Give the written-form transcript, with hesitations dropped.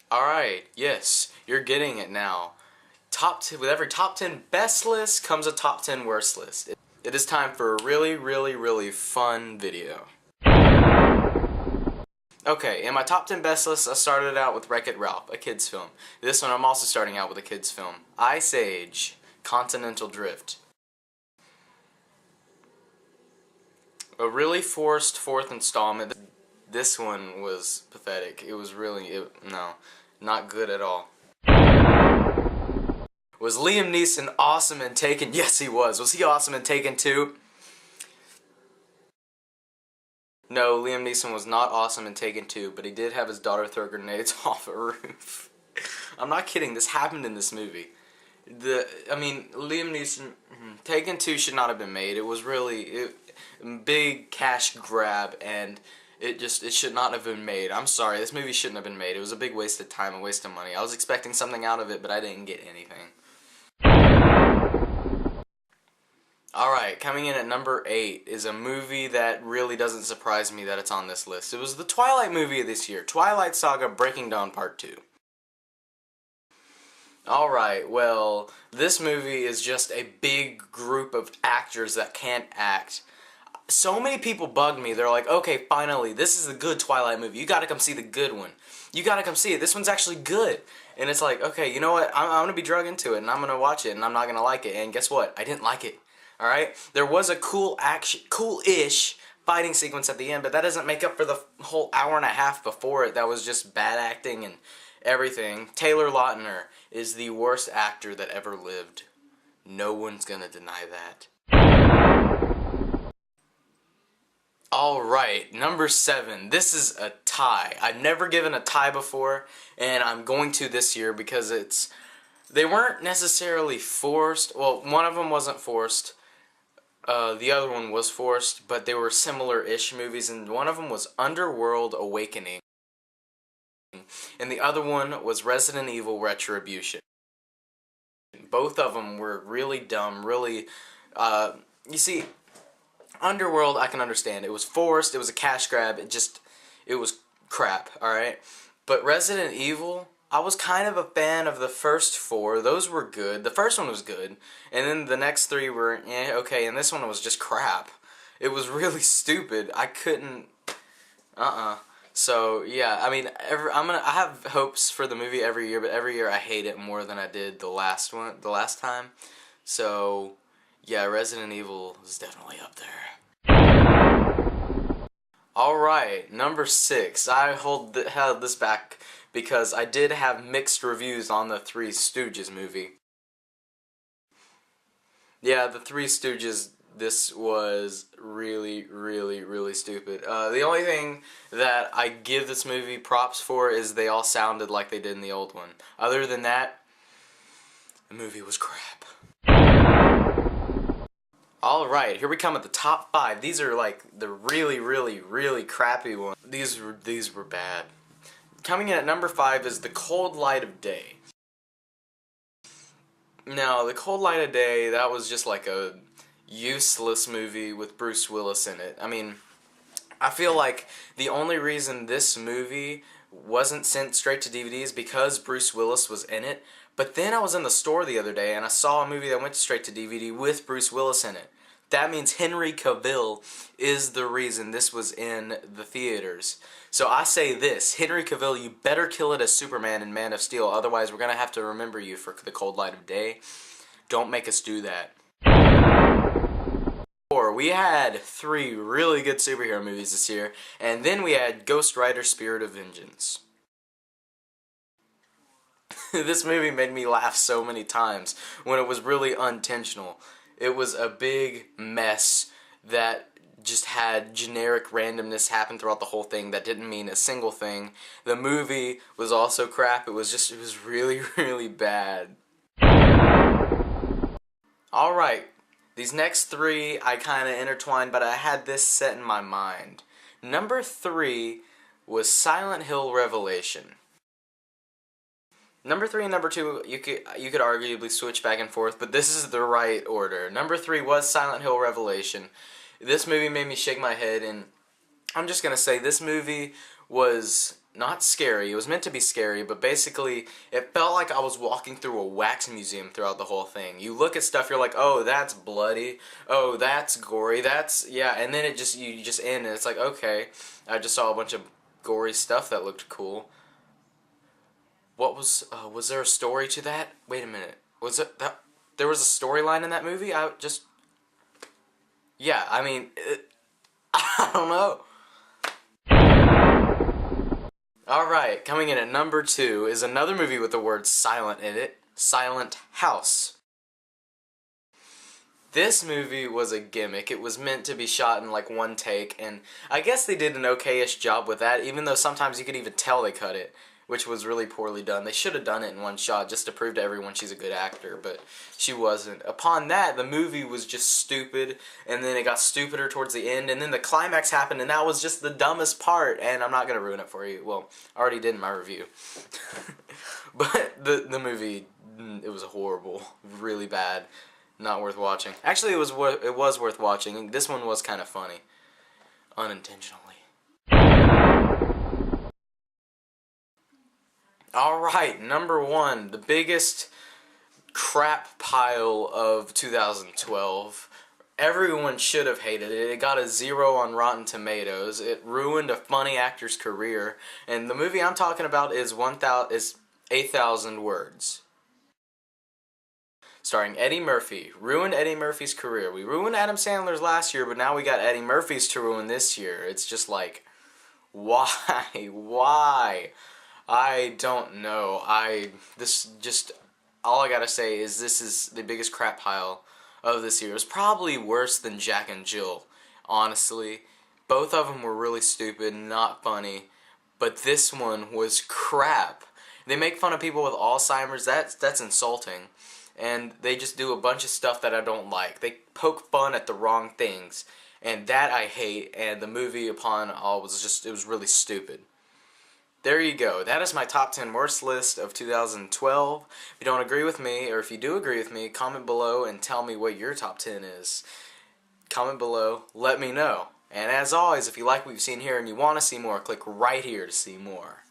Alright, yes, you're getting it now. With every top 10 best list comes a top 10 worst list. It is time for a really fun video. Okay, in my top 10 best list, I started out with Wreck-It Ralph, a kid's film. This one I'm also starting out with a kid's film. Ice Age, Continental Drift. A really forced fourth installment. This one was pathetic. It was no, not good at all. Was Liam Neeson awesome in Taken? Yes, he was. Was he awesome in Taken 2? No, Liam Neeson was not awesome in Taken 2, but he did have his daughter throw grenades off a roof. I'm not kidding, this happened in this movie. Liam Neeson, Taken 2 should not have been made. It was really big cash grab, and it should not have been made. I'm sorry, this movie shouldn't have been made. It was a big waste of time, a waste of money. I was expecting something out of it, but I didn't get anything. Alright, coming in at number 8 is a movie that really doesn't surprise me that it's on this list. It was the Twilight movie of this year, Twilight Saga Breaking Dawn Part 2. Alright, well, this movie is just a big group of actors that can't act. So many people bug me. They're like, okay, finally, this is a good Twilight movie. You gotta come see the good one. You gotta come see it. This one's actually good. And it's like, okay, you know what? I'm gonna be drug into it, and I'm gonna watch it, and I'm not gonna like it. And guess what? I didn't like it. Alright? There was a cool-ish fighting sequence at the end, but that doesn't make up for the whole hour and a half before it. That was just bad acting and everything. Taylor Lautner is the worst actor that ever lived. No one's gonna deny that. Alright, number 7. This is a tie. I've never given a tie before, and I'm going to this year because they weren't necessarily forced. Well, one of them wasn't forced. The other one was forced, but they were similar-ish movies, and one of them was Underworld Awakening, and the other one was Resident Evil Retribution. Both of them were really dumb, really, you see, Underworld, I can understand. It was forced, it was a cash grab, it was crap, alright? But Resident Evil, I was kind of a fan of the first 4. Those were good. The first one was good. And then the next 3 were, okay, and this one was just crap. It was really stupid. I couldn't, So, yeah, I mean, I have hopes for the movie every year, but every year I hate it more than I did the last time. So, yeah, Resident Evil is definitely up there. Alright, number 6. I held this back because I did have mixed reviews on the Three Stooges movie. Yeah, the Three Stooges, this was really stupid. The only thing that I give this movie props for is they all sounded like they did in the old one. Other than that, the movie was crap. Alright, here we come at the top 5. These are like the really crappy ones. These were bad. Coming in at number 5 is The Cold Light of Day. Now, The Cold Light of Day, that was just like a useless movie with Bruce Willis in it. I mean, I feel like the only reason this movie wasn't sent straight to DVD is because Bruce Willis was in it. But then I was in the store the other day and I saw a movie that went straight to DVD with Bruce Willis in it. That means Henry Cavill is the reason this was in the theaters. So I say this, Henry Cavill, you better kill it as Superman in Man of Steel, otherwise we're going to have to remember you for The Cold Light of Day. Don't make us do that. We had 3 really good superhero movies this year, and then we had Ghost Rider Spirit of Vengeance. This movie made me laugh so many times when it was really unintentional. It was a big mess that just had generic randomness happen throughout the whole thing that didn't mean a single thing. The movie was also crap. It was really bad. Alright, these next 3 I kind of intertwined, but I had this set in my mind. Number 3 was Silent Hill Revelation. Number 3 and number 2, you could arguably switch back and forth, but this is the right order. Number 3 was Silent Hill Revelation. This movie made me shake my head, and I'm just gonna say this movie was not scary. It was meant to be scary, but basically it felt like I was walking through a wax museum throughout the whole thing. You look at stuff, you're like, oh, that's bloody. Oh, that's gory. That's, yeah, and then you just end and it's like, okay, I just saw a bunch of gory stuff that looked cool. What was there a story to that? Wait a minute. There was a storyline in that movie? Yeah, I mean, I don't know. Alright, coming in at number 2 is another movie with the word silent in it, Silent House. This movie was a gimmick. It was meant to be shot in like one take, and I guess they did an okay-ish job with that, even though sometimes you could even tell they cut it, which was really poorly done. They should have done it in one shot just to prove to everyone she's a good actor, but she wasn't. Upon that, the movie was just stupid, and then it got stupider towards the end, and then the climax happened, and that was just the dumbest part, and I'm not going to ruin it for you. Well, I already did in my review. But the movie, it was horrible. Really bad. Not worth watching. Actually, it was worth watching. This one was kind of funny. Unintentionally. Alright, number 1, the biggest crap pile of 2012. Everyone should have hated it. It got a 0 on Rotten Tomatoes. It ruined a funny actor's career. And the movie I'm talking about is 8,000 Words. Starring Eddie Murphy. Ruined Eddie Murphy's career. We ruined Adam Sandler's last year, but now we got Eddie Murphy's to ruin this year. It's just like, why? Why? I don't know. All I gotta say is this is the biggest crap pile of this year. It was probably worse than Jack and Jill, honestly. Both of them were really stupid, not funny, but this one was crap. They make fun of people with Alzheimer's. That's insulting. And they just do a bunch of stuff that I don't like. They poke fun at the wrong things, and that I hate, and the movie upon all it was really stupid. There you go. That is my top 10 worst list of 2012. If you don't agree with me, or if you do agree with me, comment below and tell me what your top 10 is. Comment below, let me know. And as always, if you like what you've seen here and you want to see more, click right here to see more.